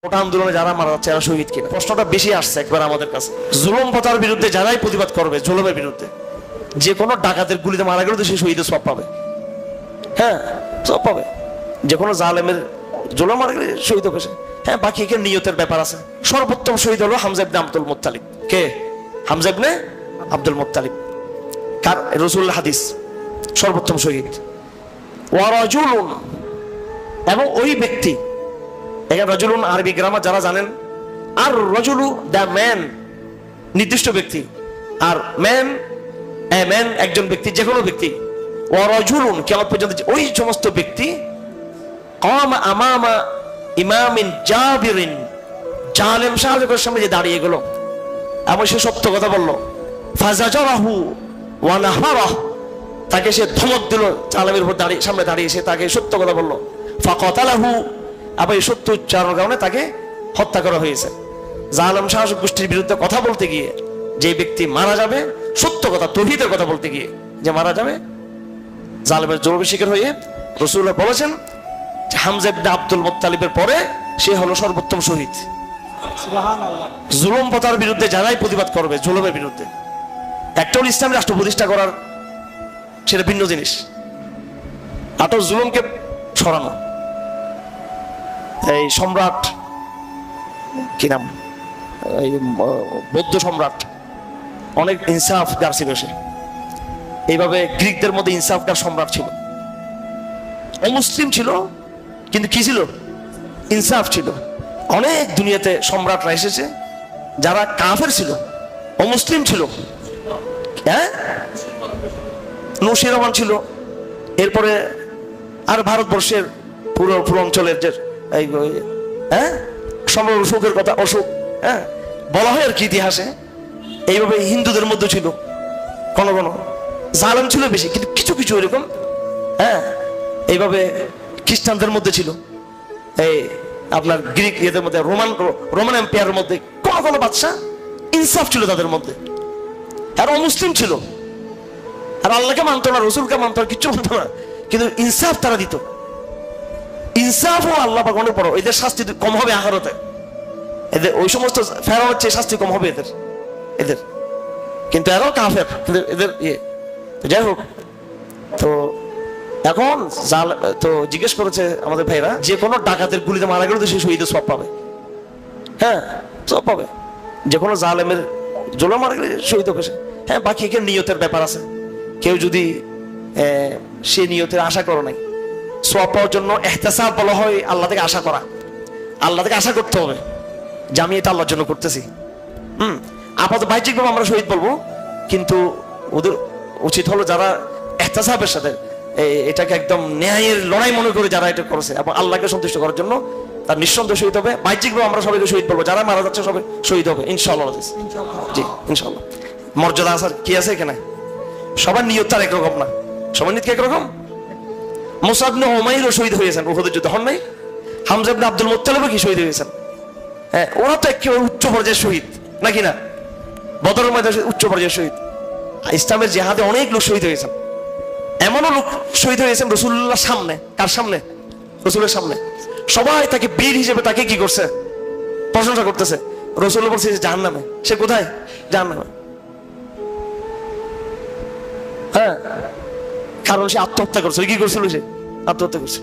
ওটা আন্দোলনে যারা মারা যাচ্ছে এরা শহীদ কিনা প্রশ্নটা বেশি আসছে একবার আমাদের কাছে। জুলুম প্রথার বিরুদ্ধে যারাই প্রতিবাদ করবে, জুলুমের বিরুদ্ধে, যে কোনো ডাকাতের গুলিতে মারা গেলে তো সে শহীদের সব পাবে। হ্যাঁ, সব পাবে। যে কোনো জালেমের জুলুম মারা গেলে শহীদ হবে সে। হ্যাঁ, বাকি এখানে নিয়তের ব্যাপার আছে। সর্বোত্তম শহীদ হলো হামজা ইবনে আব্দুল মুত্তালিব। কে? হামজা ইবনে আব্দুল মুত্তালিব। কার? রাসূলুল্লাহ হাদিস সর্বোত্তম শহীদ। ওয়া রাজুলুন, এবং ওই ব্যক্তি, এখানে রাজুলুন আরবি গ্রামার যারা জানেন, আর রাজুলু দ্য ম্যান নির্দিষ্ট ব্যক্তি, আর ম্যান এ ম্যান একজন ব্যক্তি, যে কোনো ব্যক্তি। ওয়া রাজুলুন কিয়ামত পর্যন্ত ওই সমস্ত ব্যক্তি কামা আমামা ইমামিন জাবিরিন, জালেম শাসকের সামনে যে দাঁড়িয়ে গেল এবং সে সত্য কথা বলল, ফাজাজারাহু ওয়া নাহারাহু, তাকে সে ধমক দিল, জালেমের উপর দাঁড়িয়ে সামনে দাঁড়িয়ে সে তাকে সত্য কথা বলল, ফাকাতালাহু, আবার এই সত্য উচ্চারণের কারণে তাকে হত্যা করা হয়েছে। জালেম শাসক গোষ্ঠীর বিরুদ্ধে কথা বলতে গিয়ে যে ব্যক্তি মারা যাবে, সত্য কথা তাওহীদের কথা বলতে গিয়ে যে মারা যাবে, জালেমের জুলুমের শিকার হয়ে, রাসূলুল্লাহ বলেছেন যে হামজা ইবনে আব্দুল মুত্তালিবের পরে সে হলো সর্বোত্তম শহীদ। সুবহানাল্লাহ। জুলুম প্রথার বিরুদ্ধে যারাই প্রতিবাদ করবে, জুলুমের বিরুদ্ধে, একটা হলো ইসলামী রাষ্ট্র প্রতিষ্ঠা করার, সেটা ভিন্ন জিনিস। আটো জুলুমকে সরানো। এই সম্রাট কি নাম, এই বৌদ্ধ সম্রাট, অনেক ইনসাফগার ছিল সে। এইভাবে গ্রিকদের মধ্যে ইনসাফগার সম্রাট ছিল, অমুসলিম ছিল কিন্তু কি ছিল? ইনসাফ ছিল। অনেক দুনিয়াতে সম্রাটরা এসেছে যারা কাফের ছিল, অমুসলিম ছিল। হ্যাঁ, নৌশিরমান ছিল। এরপরে আর ভারতবর্ষের পুরো অঞ্চলের যে হ্যাঁ সম্রাট অশোকের কথা, অশোক, হ্যাঁ বলা হয় আর কি ইতিহাসে। এইভাবে হিন্দুদের মধ্যে ছিল, কোন কোন জালেম ছিল বেশি, কিন্তু কিছু কিছু এরকম, হ্যাঁ এইভাবে খ্রিস্টানদের মধ্যে ছিল, এই আপনার গ্রিক এদের মধ্যে, রোমান এম্পায়ারের মধ্যে কোন কোন বাদশা ইনসাফ ছিল তাদের মধ্যে। আর অমুসলিম ছিল, আর আল্লাহকে মানতো না, রসুলকে মানতো না, কিচ্ছু মানতো না, কিন্তু ইনসাফ তারা দিত। ইনসাফ ও আল্লাহ পাক অনেক বড়, এদের শাস্তি কম হবে আখিরাতে। এদের ওই সমস্ত ফেরাউনের চেয়ে শাস্তি কম হবে এদের, কিন্তু এরাও কাফের, কিন্তু এদের যাই হোক। তো এখন তো জিজ্ঞেস করেছে আমাদের ভাইরা, যে কোনো ডাকাতের গুলিতে মারা গেলে তো সে শহীদের সব পাবে। হ্যাঁ, সব পাবে। যে কোনো জালেমের জোলা মারা গেলে শহীদ হবে সে। হ্যাঁ, বাকি এখানে নিয়তের ব্যাপার আছে। কেউ যদি সে নিয়তের আশা করো নাই, সওয়াব পাওয়ার জন্য ইহতিসাব বলা হয়, আল্লাহ থেকে আশা করা। আল্লাহ থেকে আশা করতে হবে যে আমি এটা আল্লাহর জন্য করতেছি। আপাতত বাহ্যিকভাবে আমরা শহীদ বলবো, কিন্তু ওদের উচিত হলো যারা ইহতিসাবের সাথে এটাকে একদম ন্যায়ের লড়াই মনে করে যারা এটা করেছে এবং আল্লাহকে সন্তুষ্ট করার জন্য, তার নিঃসন্দেহে শহীদ হবে। বাহ্যিকভাবে আমরা সবাইকে শহীদ বলবো, যারা মারা যাচ্ছে সবাই শহীদ হবে ইনশাআল্লাহ। জি ইনশাআল্লাহ। মর্যাদা আছে কি আছে এখানে? সবার নিয়ত তার একরকম না, সবার নিয়ত একরকম। মুসআব ইবনে উমাইরও শহীদ হয়েছেন উহুদের যুদ্ধে, হন নাই? হামজা ইবনে আব্দুল মুত্তালিবও কি শহীদ হয়েছেন? হ্যাঁ, ওরা তো একেবারে উচ্চ পর্যায়ের শহীদ, নাকি না? বদরের ময়দানে উচ্চ পর্যায়ের শহীদ। ইসলামের জিহাদে অনেক লোক শহীদ হয়েছেন। এমনও লোক শহীদ হয়েছেন রাসূলুল্লাহর সামনে। কার সামনে? রাসূলের সামনে। সবাই তাকে বীর হিসেবে তাকে কি করছে? প্রশংসা করতেছে। রাসূল বলছে জাহান্নামে। সে কোথায়? জাহান্নামে। হ্যাঁ, কারণ সে আত্মহত্যা করছে। কি করছিল? সে আত্মহত্যা করছে।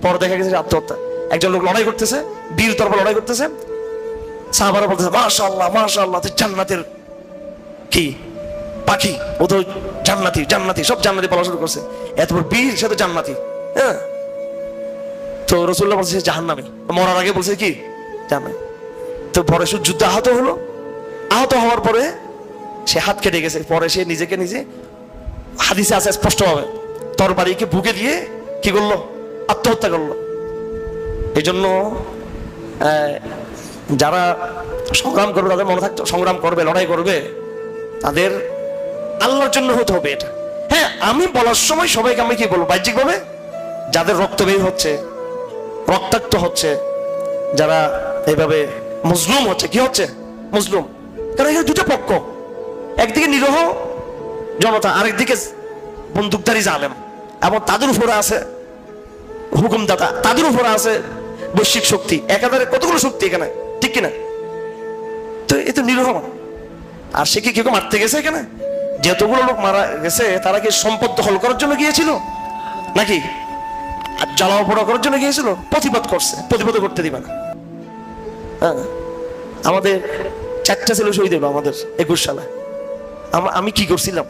পরে দেখা গেছে আত্মহত্যা। একজন লোক লড়াই করতেছে, বীর তরফ লড়াই করতেছে, সাহাবারা বলতেছে মাশাআল্লাহ মাশাআল্লাহ, জান্নাতের কি পাখি, ও তো জান্নাতি জান্নাতি, সব জান্নাতি বলা শুরু করছে। এত বড় বীর, সে তো জান্নাতি। হ্যাঁ, তো রাসূলুল্লাহ বলছে জাহান্নামে। মরার আগে বলছে কি? জাহান্নামে। তো পরে সে যুদ্ধে আহত হলো। আহত হওয়ার পরে সে হাত কেটে গেছে। পরে সে নিজেকে নিজে, হাদিসে আছে স্পষ্টভাবে, তরবারিকে বুকে দিয়ে কি করলো? আত্মহত্যা করলো। এই জন্য যারা সংগ্রাম করবে, তাদের মনে থাকতো সংগ্রাম করবে, লড়াই করবে, তাদের আল্লাহর জন্য হতে হবে এটা। হ্যাঁ, আমি বলার সময় সবাইকে আমি কি বলবো? বাহ্যিকভাবে যাদের রক্ত বের হচ্ছে, রক্তাক্ত হচ্ছে, যারা এইভাবে মজলুম হচ্ছে, কি হচ্ছে? মজলুম। কারণ এখানে দুটো পক্ষ, একদিকে নিরহ জনতা, আরেকদিকে বন্দুকধারী জালেম, এবং তাদের উপরে আছে হুকুমদাতা, তাদের উপরে আছে বৈশ্বিক শক্তি, একাধারে কতগুলো শক্তি এখানে, ঠিক কিনা? তো এ তো নিরীহ। আর সে কি কেউ মারতে গেছে এখানে? যতগুলো লোক মারা গেছে তারা কি সম্পদ দখল করার জন্য গিয়েছিল নাকি জ্বালাও পোড়া করার জন্য গিয়েছিল? প্রতিবাদ করছে, প্রতিবাদ করতে দিবে না। হ্যাঁ, আমাদের 4টা ছেলে শহীদ হলো আমাদের 21 সালে। আমি কি করছিলাম?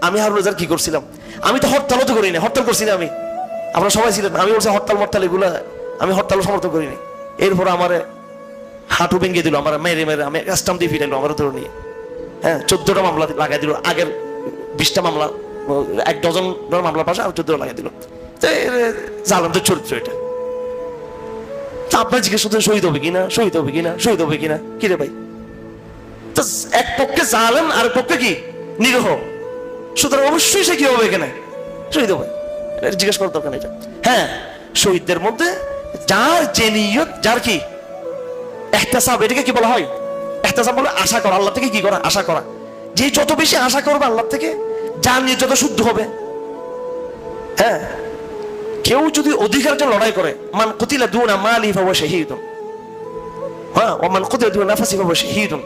আমি হারুন রেজার কি করছিলাম? আমি তো হরতালও তো করিনি, হরতাল করছি না আমি, আমরা সবাই ছিলেন। আমি বলছি হরতাল মরতাল এগুলা আমি হরতাল সমর্থন করিনি। এরপর আমার হাঁটু ভেঙে দিল, আমার মেরে মেরে আমি কাস্টাম দিয়ে ফিরাইলো আমার ধরে নিয়ে। হ্যাঁ, 14টা মামলা লাগাই দিল, আগের 20টা মামলা, 1 ডজন মামলার পাশে আর 14টা লাগাই দিল। জালেমদের চরিত্র এটা। তা আপনার জিজ্ঞেস করতে শহীদ হবে কিনা, শহীদ হবে কিনা, শহীদ হবে কিনা, কি রে ভাই? তো এক পক্ষে জালেম আর পক্ষে কি নিরীহ, সুতরাং অবশ্যই সে কি হবে এখানে শহীদ হবে, জিজ্ঞেস করার দরকার নেই। হ্যাঁ, শহীদদের মধ্যে যার যে নিয়ত, যার কি ইহতিসাব, এটাকে কি বলা হয়? ইহতিসাব বলে আশা করা, আল্লাহ থেকে কি করা, আশা করা। যে যত বেশি আশা করবে আল্লাহ থেকে, যার নিয়ত যত শুদ্ধ হবে। হ্যাঁ, কেউ যদি অধিকার জন্য লড়াই করে, মান কুতিলা দুনা মালি ফাহুয়া শাহীদুন, হ্যাঁ, ওয়া মান কুতিলা দুনা নাফসি ফাহুয়া শাহীদুন।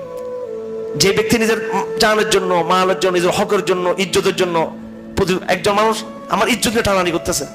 যে ব্যক্তি নিজের জানের জন্য, মালের জন্য, নিজের হকের জন্য, ইজ্জতের জন্য, একজন মানুষ আমার ইজ্জতকে টানানি করতেছে,